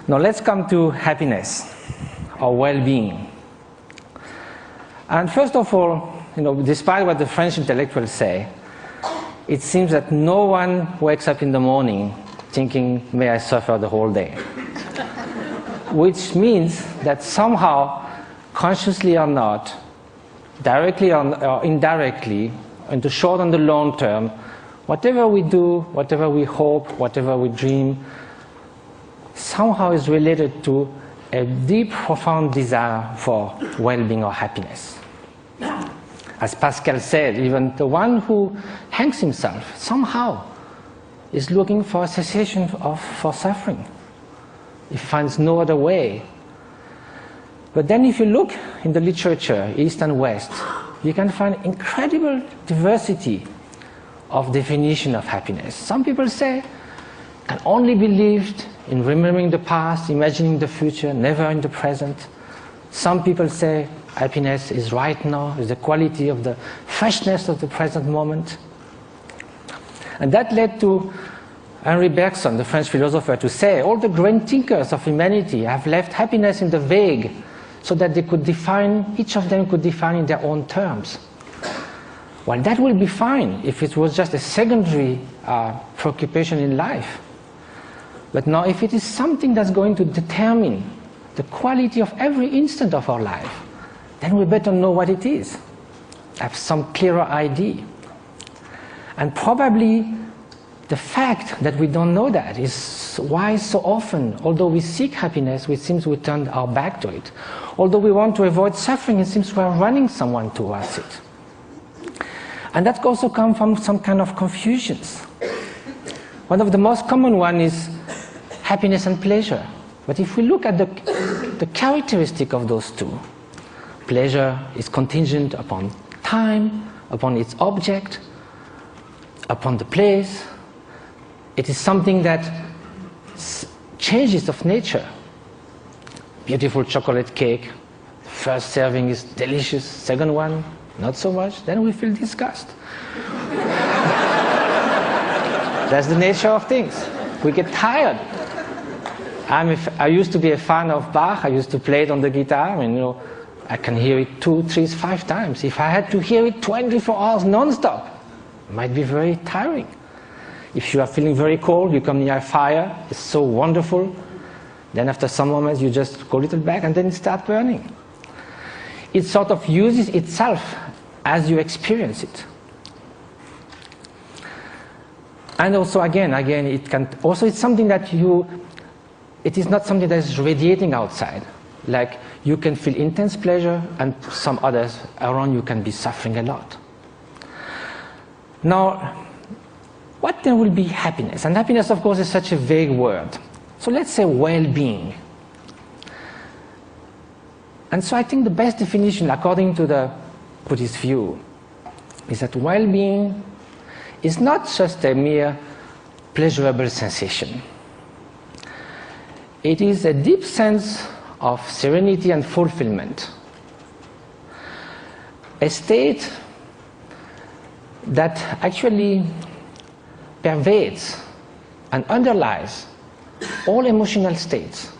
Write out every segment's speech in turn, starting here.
Now let's come to happiness or well-being. And first of all, despite what the French intellectuals say, it seems that no one wakes up in the morning thinking, may I suffer the whole day. Which means that somehow, consciously or not, directly or indirectly, in the short and the long term, whatever we do, whatever we hope, whatever we dream, somehow is related to a deep, profound desire for well-being or happiness. As Pascal said, even the one who hangs himself somehow is looking for a cessation for suffering. He finds no other way. But then if you look in the literature, East and West, you can find incredible diversity of definition of happiness. Some people say can only be lived in remembering the past, imagining the future, never in the present. Some people say happiness is right now, is the quality of the freshness of the present moment. And that led to Henri Bergson, the French philosopher, to say all the great thinkers of humanity have left happiness in the vague so that they could define, each of them could define in their own terms. Well, that will be fine if it was just a secondary preoccupation in life. But now if it is something that's going to determine the quality of every instant of our life, then we better know what it is, have some clearer idea. And probably the fact that we don't know that is why so often, although we seek happiness, it seems we turn our back to it. Although we want to avoid suffering, it seems we are running someone towards it. And that also comes from some kind of confusions. One of the most common ones is happiness and pleasure. But if we look at the characteristic of those two, pleasure is contingent upon time, upon its object, upon the place. It is something that changes of nature. Beautiful chocolate cake, first serving is delicious, second one, not so much, then we feel disgust. That's the nature of things. We get tired. I used to be a fan of Bach. I used to play it on the guitar, and I can hear it 2, 3, 5 times. If I had to hear it 24 hours non-stop, it might be very tiring. If you are feeling very cold, you come near a fire, it's so wonderful. Then after some moments, you just go a little back, and then it starts burning. It sort of uses itself as you experience it. And also, again, it can also, it's something that it is not something that is radiating outside. Like you can feel intense pleasure and some others around you can be suffering a lot. Now, what then will be happiness? And happiness, of course, is such a vague word. So let's say well-being. And so I think the best definition, according to the Buddhist view, is that well-being is not just a mere pleasurable sensation. It is a deep sense of serenity and fulfillment. A state that actually pervades and underlies all emotional states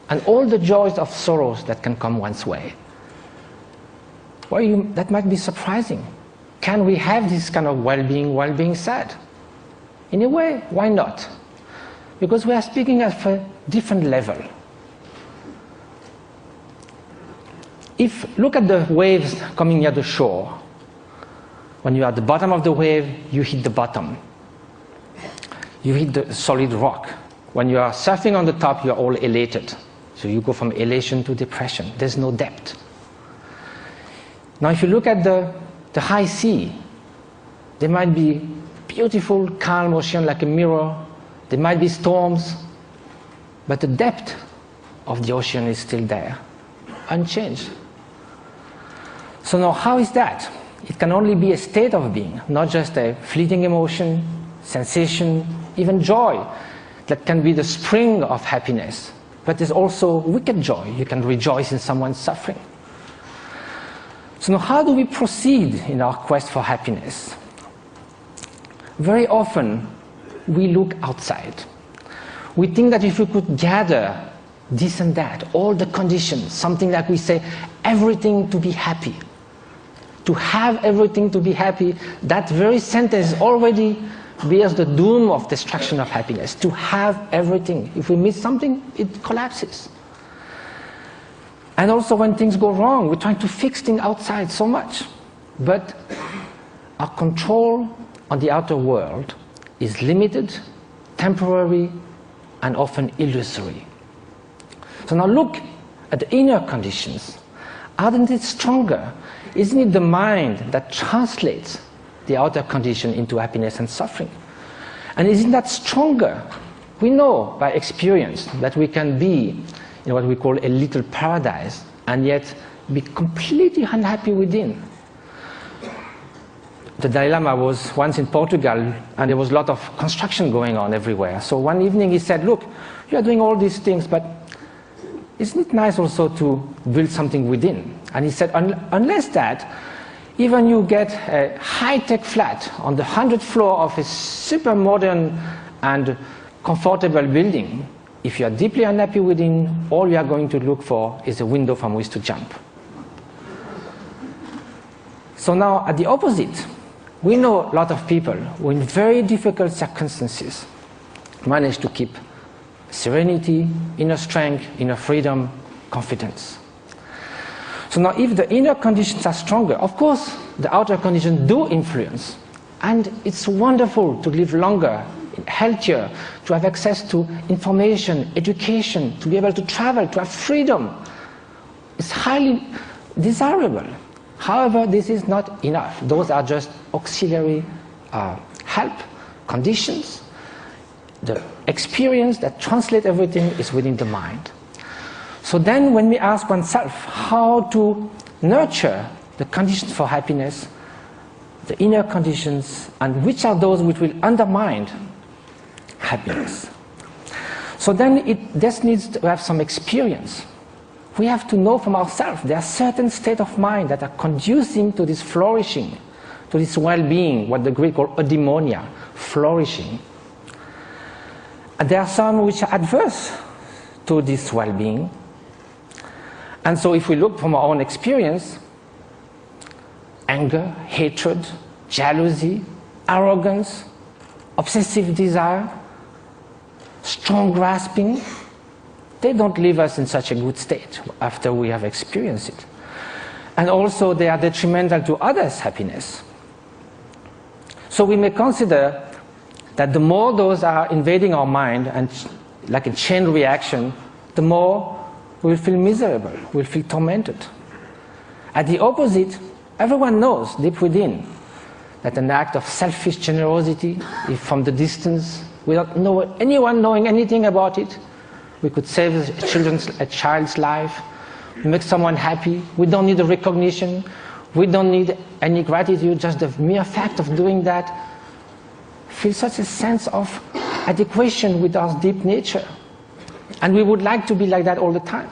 and all the joys of sorrows that can come one's way. Well, that might be surprising. Can we have this kind of well-being while being sad? In a way, why not? Because we are speaking at a different level. Look at the waves coming near the shore. When you are at the bottom of the wave, you hit the bottom. You hit the solid rock. When you are surfing on the top, you are all elated. So you go from elation to depression. There's no depth. Now if you look at the high sea, there might be beautiful, calm ocean like a mirror. There might be storms, but the depth of the ocean is still there, unchanged. So now how is that? It can only be a state of being, not just a fleeting emotion, sensation, even joy that can be the spring of happiness. But there's also wicked joy. You can rejoice in someone's suffering. So now how do we proceed in our quest for happiness? Very often we look outside. We think that if we could gather this and that, all the conditions, something like we say, everything to be happy. To have everything to be happy, that very sentence already bears the doom of destruction of happiness. To have everything. If we miss something, it collapses. And also when things go wrong, we're trying to fix things outside so much. But our control on the outer world is limited, temporary, and often illusory. So now look at the inner conditions. Aren't it stronger? Isn't it the mind that translates the outer condition into happiness and suffering? And isn't that stronger? We know by experience that we can be in what we call a little paradise and yet be completely unhappy within. The Dalai Lama was once in Portugal and there was a lot of construction going on everywhere. So one evening he said, look, you are doing all these things, but isn't it nice also to build something within? And he said, unless that, even you get a high-tech flat on the 100th floor of a super modern and comfortable building, if you are deeply unhappy within, all you are going to look for is a window from which to jump. So now, at the opposite, we know a lot of people who in very difficult circumstances manage to keep serenity, inner strength, inner freedom, confidence. So now if the inner conditions are stronger, of course the outer conditions do influence. And it's wonderful to live longer, healthier, to have access to information, education, to be able to travel, to have freedom. It's highly desirable. However, this is not enough. Those are just auxiliary help, conditions. The experience that translates everything is within the mind. So then when we ask oneself how to nurture the conditions for happiness, the inner conditions, and which are those which will undermine happiness. So then this needs to have some experience. We have to know from ourselves there are certain states of mind that are conducing to this flourishing, to this well-being, what the Greek call eudaimonia, flourishing. And there are some which are adverse to this well-being. And so if we look from our own experience, anger, hatred, jealousy, arrogance, obsessive desire, strong grasping, they don't leave us in such a good state after we have experienced it. And also they are detrimental to others' happiness. So we may consider that the more those are invading our mind, and like a chain reaction, the more we'll feel miserable, we'll feel tormented. At the opposite, everyone knows deep within that an act of selfish generosity, if from the distance, without anyone knowing anything about it, we could save a child's life, make someone happy. We don't need a recognition, we don't need any gratitude, just the mere fact of doing that feels such a sense of adequation with our deep nature. And we would like to be like that all the time.